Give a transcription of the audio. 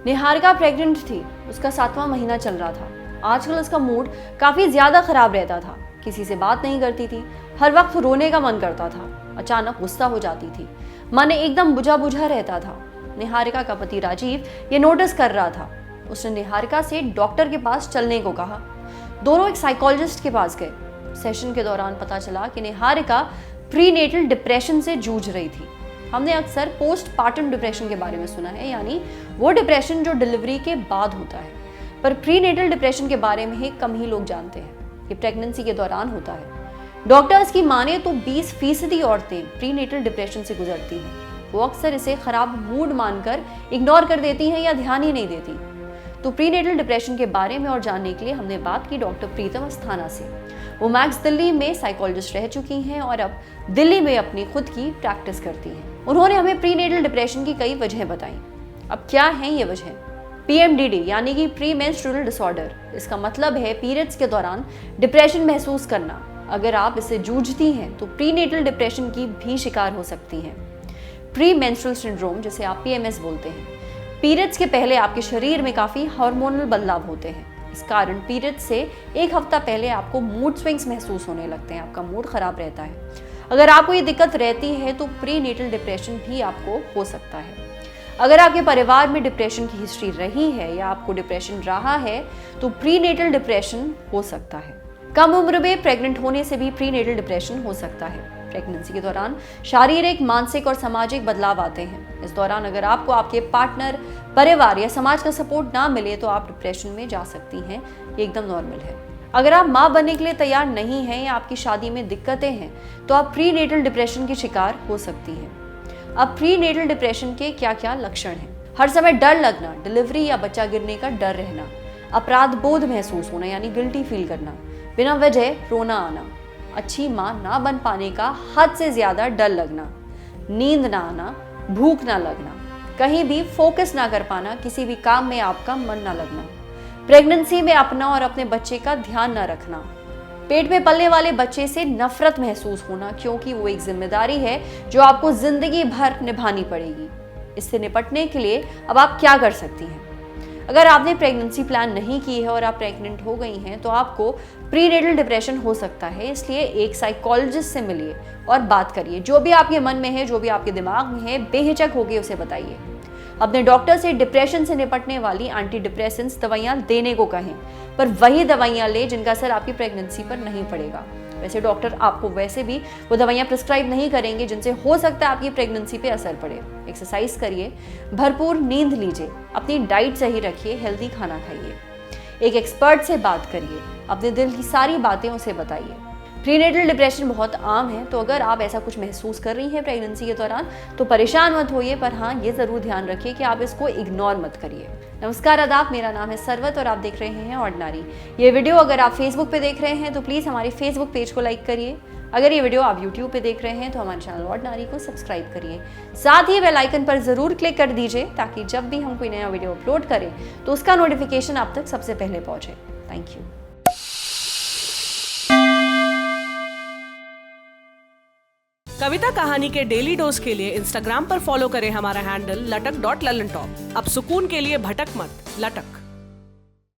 Niharika pregnant थी, उसका 7वां महीना चल रहा था। आजकल उसका मूड काफी ज्यादा खराब रहता था, किसी से बात नहीं करती थी, हर वक्त रोने का मन करता था, अचानक गुस्सा हो जाती थी, मन एकदम बुझा बुझा रहता था। निहारिका का पति राजीव ये नोटिस कर रहा था। उसने निहारिका से डॉक्टर के पास चलने को कहा। दोनों एक साइकोलॉजिस्ट के पास गए। सेशन के दौरान पता चला कि निहारिका प्रीनेटल डिप्रेशन से जूझ रही थी। हमने अक्सर पोस्टपार्टम डिप्रेशन के बारे में सुना है, यानी वो डिप्रेशन जो डिलीवरी के बाद होता है, पर प्रीनेटल डिप्रेशन के बारे में ही कम ही लोग जानते हैं। ये प्रेगनेंसी के दौरान होता है। डॉक्टर्स की माने तो 20% औरतें प्रीनेटल डिप्रेशन से गुजरती हैं। वो अक्सर इसे खराब मूड मानकर इग्नोर कर देती हैं या ध्यान ही नहीं देती। तो प्रीनेटल डिप्रेशन के बारे में और जानने के लिए हमने बात की डॉक्टर प्रीतम अस्थाना से। वो मैक्स दिल्ली में साइकोलॉजिस्ट रह चुकी हैं और अब दिल्ली में अपनी खुद की प्रैक्टिस करती हैं। उन्होंने हमें प्रीनेटल डिप्रेशन की कई वजहें बताई। अब क्या हैं ये वजह? PMDD यानी कि प्री मेंस्ट्रुअल डिसऑर्डर। इसका मतलब है पीरियड्स के दौरान डिप्रेशन महसूस करना। अगर आप इससे जूझती हैं तो प्रीनेटल डिप्रेशन की भी शिकार हो सकती हैं। प्री मेंस्ट्रुअल सिंड्रोम, जिसे आप PMS बोलते हैं, पीरियड्स के पहले आपके शरीर में काफी हार्मोनल बदलाव होते हैं। इस कारण पीरियड्स से एक हफ्ता पहले आपको मूड स्विंग्स महसूस होने लगते हैं, आपका मूड खराब रहता है। अगर आपको ये दिक्कत रहती है तो प्रीनेटल डिप्रेशन भी आपको हो सकता है। अगर आपके परिवार में डिप्रेशन की हिस्ट्री रही है या आपको डिप्रेशन रहा है तो प्रीनेटल डिप्रेशन हो सकता है। कम उम्र में प्रेग्नेंट होने से भी प्रीनेटल डिप्रेशन हो सकता है। प्रेगनेंसी के दौरान शारीरिक, मानसिक और सामाजिक बदलाव आते हैं। इस दौरान अगर आपको आपके पार्टनर, परिवार या समाज का सपोर्ट ना मिले तो आप डिप्रेशन में जा सकती हैं। ये एकदम नॉर्मल है। अगर आप माँ बनने के लिए तैयार नहीं हैं या आपकी शादी में दिक्कतें हैं तो आप प्रीनेटल डिप्रेशन की शिकार हो सकती हैं। अब प्रीनेटल डिप्रेशन के क्या क्या लक्षण हैं? हर समय डर लगना, डिलीवरी या बच्चा गिरने का डर रहना, अपराध बोध महसूस होना यानी गिल्टी फील करना, बिना वजह रोना आना, अच्छी माँ ना बन पाने का हद से ज्यादा डर लगना, नींद ना आना, भूख ना लगना, कहीं भी फोकस ना कर पाना, किसी भी काम में आपका मन ना लगना, प्रेगनेंसी में अपना और अपने बच्चे का ध्यान न रखना, पेट में पलने वाले बच्चे से नफरत महसूस होना क्योंकि वो एक जिम्मेदारी है जो आपको जिंदगी भर निभानी पड़ेगी। इससे निपटने के लिए अब आप क्या कर सकती हैं? अगर आपने प्रेगनेंसी प्लान नहीं की है और आप प्रेग्नेंट हो गई हैं तो आपको प्रीनेटल डिप्रेशन हो सकता है। इसलिए एक साइकोलॉजिस्ट से मिलिए और बात करिए। जो भी आपके मन में है, जो भी आपके दिमाग में है, बेहिचक होकर उसे बताइए। अपने डॉक्टर से डिप्रेशन से निपटने वाली एंटी डिप्रेसेंट्स दवाइयाँ देने को कहें, पर वही दवाइयाँ ले जिनका असर आपकी प्रेगनेंसी पर नहीं पड़ेगा। वैसे डॉक्टर आपको वैसे भी वो दवाइयाँ प्रिस्क्राइब नहीं करेंगे जिनसे हो सकता है आपकी प्रेगनेंसी पे असर पड़े। एक्सरसाइज करिए, भरपूर नींद लीजिए, अपनी डाइट सही रखिए, हेल्दी खाना खाइए, एक एक्सपर्ट से बात करिए, अपने दिल की सारी बातें उसे बताइए। प्रीनेटल डिप्रेशन बहुत आम है, तो अगर आप ऐसा कुछ महसूस कर रही हैं प्रेगनेंसी के दौरान तो परेशान मत होइए, पर हाँ ये ज़रूर ध्यान रखिए कि आप इसको इग्नोर मत करिए। नमस्कार, आदाब, मेरा नाम है सरवत और आप देख रहे हैं ऑर्डिनरी। ये वीडियो अगर आप फेसबुक पे देख रहे हैं तो प्लीज़ हमारे फेसबुक पेज को लाइक करिए। अगर ये वीडियो आप यूट्यूब पे देख रहे हैं तो हमारे चैनल ऑर्डिनरी को सब्सक्राइब करिए। साथ ही बेल आइकन पर ज़रूर क्लिक कर दीजिए ताकि जब भी हम कोई नया वीडियो अपलोड करें तो उसका नोटिफिकेशन आप तक सबसे पहले पहुँचे। Thank you. कविता कहानी के डेली डोज के लिए इंस्टाग्राम पर फॉलो करें हमारा हैंडल लटक.ललनटॉप। अब सुकून के लिए भटक मत, लटक।